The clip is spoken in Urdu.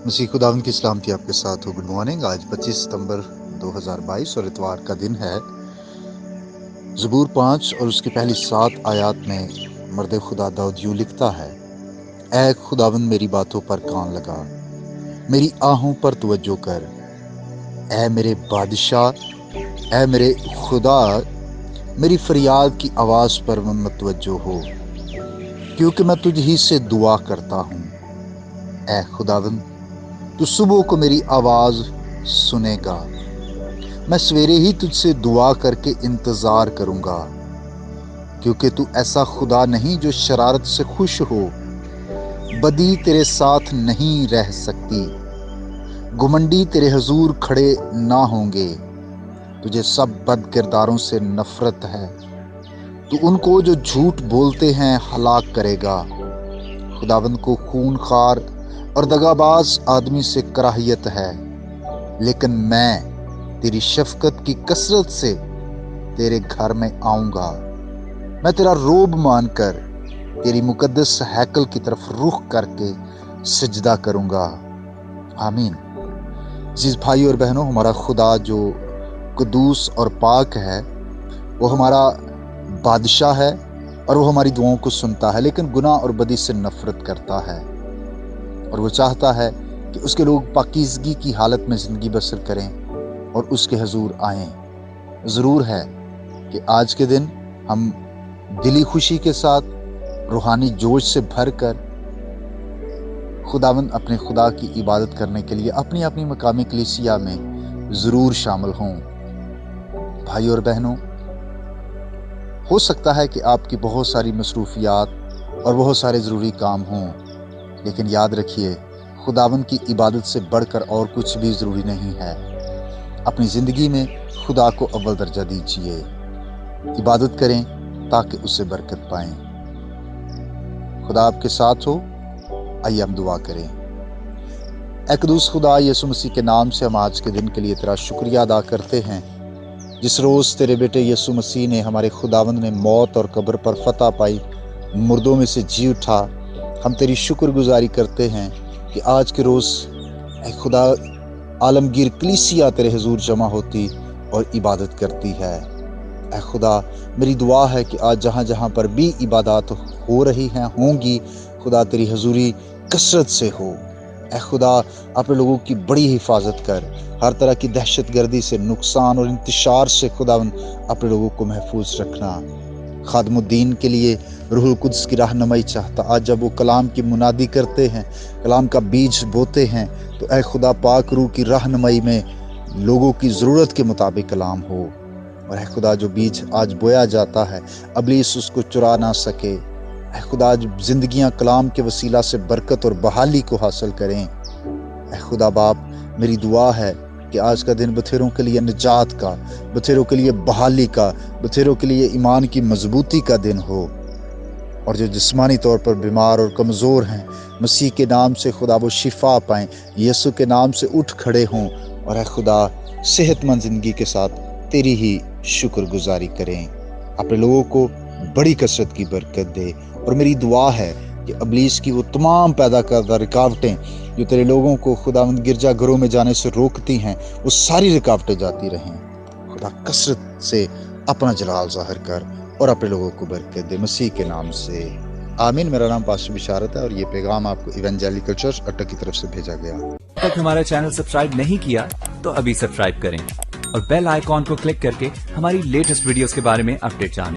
مسیح خداوند کی سلامتی آپ کے ساتھ ہو۔ Good morning. آج 25 ستمبر 2022 اور اتوار کا دن ہے۔ زبور 5 اور اس کی پہلی 7 آیات میں مرد خدا داؤد یوں لکھتا ہے: اے خداوند میری باتوں پر کان لگا، میری آہوں پر توجہ کر۔ اے میرے بادشاہ، اے میرے خدا، میری فریاد کی آواز پر متوجہ ہو، کیونکہ میں تجھ ہی سے دعا کرتا ہوں۔ اے خداوند، تو صبح کو میری آواز سنے گا۔ میں سویرے ہی تجھ سے دعا کر کے انتظار کروں گا، کیونکہ تو ایسا خدا نہیں جو شرارت سے خوش ہو، بدی تیرے ساتھ نہیں رہ سکتی، گھمنڈی تیرے حضور کھڑے نہ ہوں گے۔ تجھے سب بد کرداروں سے نفرت ہے، تو ان کو جو جھوٹ بولتے ہیں ہلاک کرے گا۔ خداوند کو خون خوار اور دغاباز آدمی سے کراہیت ہے، لیکن میں تیری شفقت کی کثرت سے تیرے گھر میں آؤں گا۔ میں تیرا روب مان کر تیری مقدس ہیکل کی طرف رخ کر کے سجدہ کروں گا۔ آمین۔ عزیز بھائی اور بہنوں، ہمارا خدا جو قدوس اور پاک ہے، وہ ہمارا بادشاہ ہے اور وہ ہماری دعاؤں کو سنتا ہے، لیکن گناہ اور بدی سے نفرت کرتا ہے، اور وہ چاہتا ہے کہ اس کے لوگ پاکیزگی کی حالت میں زندگی بسر کریں اور اس کے حضور آئیں۔ ضرور ہے کہ آج کے دن ہم دلی خوشی کے ساتھ، روحانی جوش سے بھر کر خداوند اپنے خدا کی عبادت کرنے کے لیے اپنی اپنی مقامی کلیسیا میں ضرور شامل ہوں۔ بھائی اور بہنوں، ہو سکتا ہے کہ آپ کی بہت ساری مصروفیات اور بہت سارے ضروری کام ہوں، لیکن یاد رکھیے، خداوند کی عبادت سے بڑھ کر اور کچھ بھی ضروری نہیں ہے۔ اپنی زندگی میں خدا کو اول درجہ دیجیے، عبادت کریں تاکہ اس سے برکت پائیں۔ خدا آپ کے ساتھ ہو۔ آئیے ہم دعا کریں۔ اے قدوس خدا، یسوع مسیح کے نام سے ہم آج کے دن کے لیے تیرا شکریہ ادا کرتے ہیں، جس روز تیرے بیٹے یسوع مسیح نے، ہمارے خداوند نے موت اور قبر پر فتح پائی، مردوں میں سے جی اٹھا۔ ہم تیری شکر گزاری کرتے ہیں کہ آج کے روز اے خدا عالمگیر کلیسیا تیرے حضور جمع ہوتی اور عبادت کرتی ہے۔ اے خدا، میری دعا ہے کہ آج جہاں جہاں پر بھی عبادات ہو رہی ہیں، ہوں گی، خدا تیری حضوری کثرت سے ہو۔ اے خدا، اپنے لوگوں کی بڑی حفاظت کر، ہر طرح کی دہشت گردی سے، نقصان اور انتشار سے خداوند اپنے لوگوں کو محفوظ رکھنا۔ خادم الدین کے لیے روح القدس کی رہنمائی چاہتا۔ آج جب وہ کلام کی منادی کرتے ہیں، کلام کا بیج بوتے ہیں، تو اے خدا پاک روح کی رہنمائی میں لوگوں کی ضرورت کے مطابق کلام ہو، اور اے خدا جو بیج آج بویا جاتا ہے، ابلیس اس کو چرا نہ سکے۔ اے خدا، زندگیاں کلام کے وسیلہ سے برکت اور بحالی کو حاصل کریں۔ اے خدا باپ، میری دعا ہے کہ آج کا دن بتھیروں کے لیے نجات کا، بتھیروں کے لیے بحالی کا، بتھیروں کے لیے ایمان کی مضبوطی کا دن ہو، اور جو جسمانی طور پر بیمار اور کمزور ہیں، مسیح کے نام سے خدا وہ شفا پائیں، یسوع کے نام سے اٹھ کھڑے ہوں، اور اے خدا صحت مند زندگی کے ساتھ تیری ہی شکر گزاری کریں۔ اپنے لوگوں کو بڑی کثرت کی برکت دے، اور میری دعا ہے کہ ابلیس کی وہ تمام پیدا کردہ رکاوٹیں جو تیرے لوگوں کو خداوند گرجا گھروں میں جانے سے روکتی ہیں، وہ ساری رکاوٹیں جاتی رہیں۔ خدا کثرت سے اپنا جلال ظاہر کر اور اپنے لوگوں کو برکت دے، مسیح کے نام سے آمین۔ میرا نام پاسٹر بشارت ہے، اور یہ پیغام آپ کو ایونجیلیکل چرچ اٹک کی طرف سے بھیجا گیا۔ اب تک ہمارا چینل سبسکرائب نہیں کیا تو ابھی سبسکرائب کریں، اور بیل آئیکن کو کلک کر کے ہماری لیٹسٹ ویڈیوز کے بارے میں اپڈیٹ جانیں۔